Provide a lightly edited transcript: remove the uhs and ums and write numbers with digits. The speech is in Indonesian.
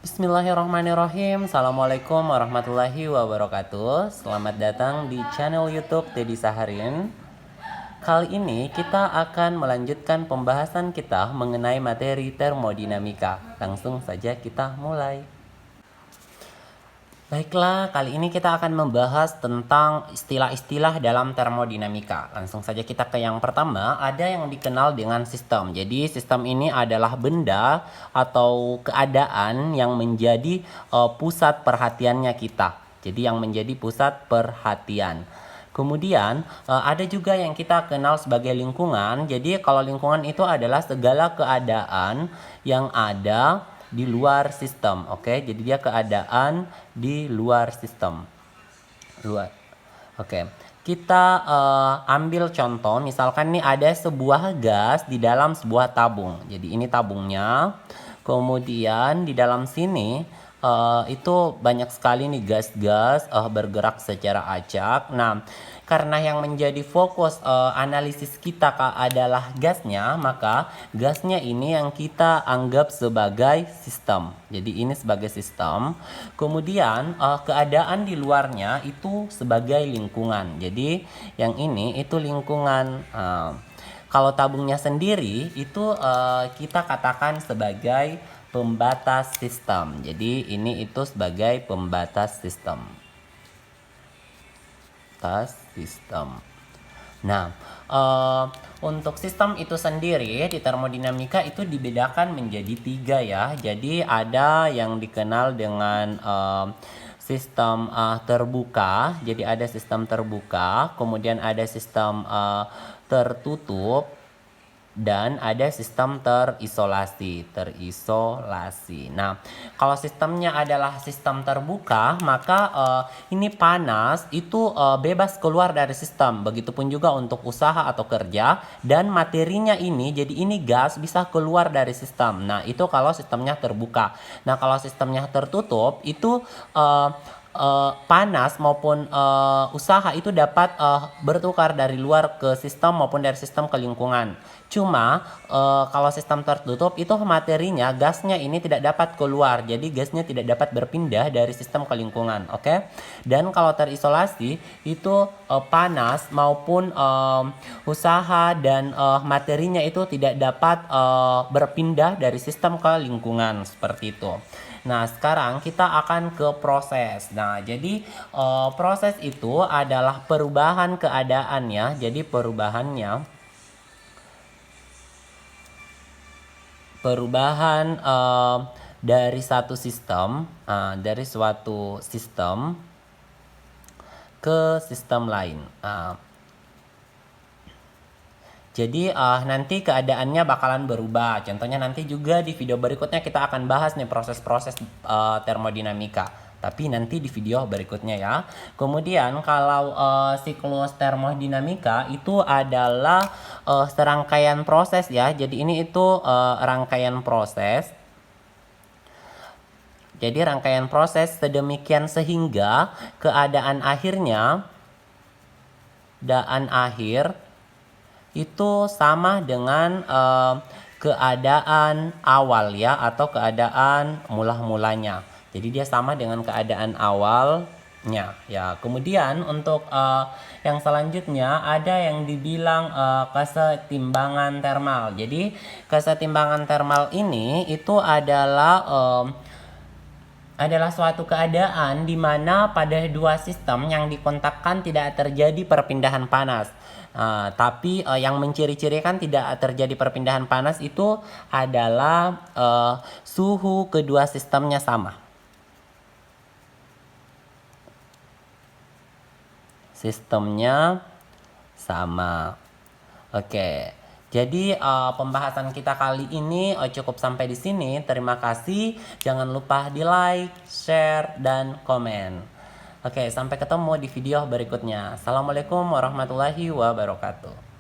Bismillahirrahmanirrahim. Assalamualaikum warahmatullahi wabarakatuh. Selamat datang di channel YouTube Teddy Saharin. Kali ini kita akan melanjutkan pembahasan kita mengenai materi termodinamika. Langsung saja kita mulai. Baiklah, kali ini kita akan membahas tentang istilah-istilah dalam termodinamika. Langsung saja kita ke yang pertama, ada yang dikenal dengan sistem. Jadi sistem ini adalah benda atau keadaan yang menjadi pusat perhatiannya kita. Jadi yang menjadi pusat perhatian. Kemudian ada juga yang kita kenal sebagai lingkungan. Jadi kalau lingkungan itu adalah segala keadaan yang ada di luar sistem. Oke, jadi dia keadaan di luar sistem. Oke, kita ambil contoh. Misalkan nih ada sebuah gas di dalam sebuah tabung. Jadi ini tabungnya. Kemudian di dalam sini itu banyak sekali nih gas-gas bergerak secara acak. Nah, karena yang menjadi fokus analisis kita adalah gasnya, maka gasnya ini yang kita anggap sebagai sistem. Jadi ini sebagai sistem. Kemudian keadaan di luarnya itu sebagai lingkungan. Jadi yang ini itu lingkungan. Kalau tabungnya sendiri itu kita katakan sebagai pembatas sistem. Jadi ini itu sebagai pembatas sistem. Nah, untuk sistem itu sendiri di termodinamika itu dibedakan menjadi 3 ya. Jadi ada yang dikenal dengan sistem terbuka. Jadi ada sistem terbuka, kemudian ada sistem tertutup, dan ada sistem terisolasi. Nah, kalau sistemnya adalah sistem terbuka, maka ini panas itu bebas keluar dari sistem. Begitupun juga untuk usaha atau kerja, dan materinya ini, jadi ini gas bisa keluar dari sistem. Nah, itu kalau sistemnya terbuka. Nah, kalau sistemnya tertutup itu panas maupun usaha itu dapat bertukar dari luar ke sistem maupun dari sistem ke lingkungan. Cuma kalau sistem tertutup itu materinya, gasnya ini tidak dapat keluar. Jadi gasnya tidak dapat berpindah dari sistem ke lingkungan. Oke? Dan kalau terisolasi itu panas maupun usaha dan materinya itu tidak dapat berpindah dari sistem ke lingkungan, seperti itu. Nah, sekarang kita akan ke proses. Nah, jadi proses itu adalah perubahan keadaan ya. Jadi perubahan dari satu sistem, dari suatu sistem ke sistem lain. Jadi nanti keadaannya bakalan berubah. Contohnya nanti juga di video berikutnya kita akan bahas nih proses-proses termodinamika. Tapi nanti di video berikutnya ya. Kemudian kalau siklus termodinamika itu adalah serangkaian proses ya. Jadi ini itu rangkaian proses. Jadi rangkaian proses sedemikian sehingga keadaan akhir itu sama dengan keadaan awal ya, atau keadaan mula-mulanya. Jadi dia sama dengan keadaan awalnya ya. Kemudian untuk yang selanjutnya ada yang dibilang kesetimbangan termal. Jadi kesetimbangan termal ini itu adalah suatu keadaan di mana pada dua sistem yang dikontakkan tidak terjadi perpindahan panas. Tapi yang menciri-cirikan tidak terjadi perpindahan panas itu adalah suhu kedua sistemnya sama. Sistemnya sama. Oke. Jadi pembahasan kita kali ini cukup sampai di sini. Terima kasih. Jangan lupa di like, share, dan komen. Oke, sampai ketemu di video berikutnya. Assalamualaikum warahmatullahi wabarakatuh.